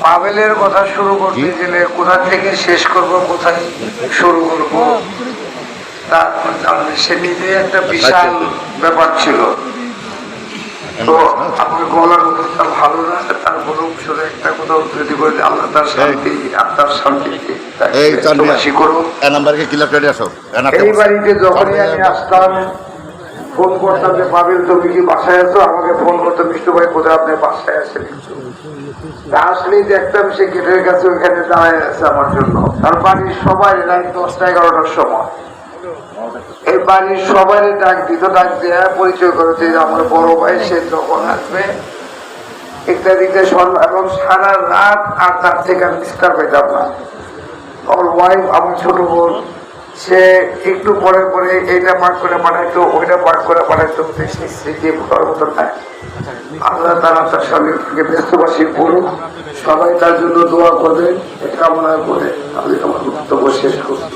পাভেলের কথা শুরু করতে গেলে কোথা থেকে শেষ করব, কোথায় শুরু করব, সে নিজে একটা বিশাল ব্যাপার ছিল। তো আমার গলার অবস্থা ভালো না, তারপরে শুধু একটা কথা উদ্ধৃতি করে আল্লাহ তার শান্তি আত্মার শান্তি করুন। এই বাড়িতে যখনই আমি আসতাম ফোন করতাম যে পাবেল তুমি কি বাসায় আছো, আমাকে ফোন করতো মিষ্টু ভাই কোথায় আপনি বাসায় আছেন। আসলেই দেখতাম সে গেটের কাছে ওইখানে দাঁড়ায় আছে আমার জন্য। আর বাড়ির সবাই রাত 10টা-11টার সময় এই বাড়ির সবাই ডাক দিত, ডাক দেয়া পরিচয় করেছে আমার বড় ভাই, সে যখন আসবে ইত্যাদিতে এবং সারা রাত আর তার থেকে আমি নিস্তার পেতাম না। আমার ওয়াইফ আমার ছোট বোন, সে একটু পরে পরে এইটা পাঠ করে পাঠাইতো, ওইটা পাঠ করে পাঠাইতো, স্মৃতি ভোটার মতো নাই। আল্লাহ তারা তার স্বামীকে ব্যস্তবাসী করুক, সবাই তার জন্য দোয়া করবে, কামনা করে আমি আমার বক্তব্য শেষ করছি।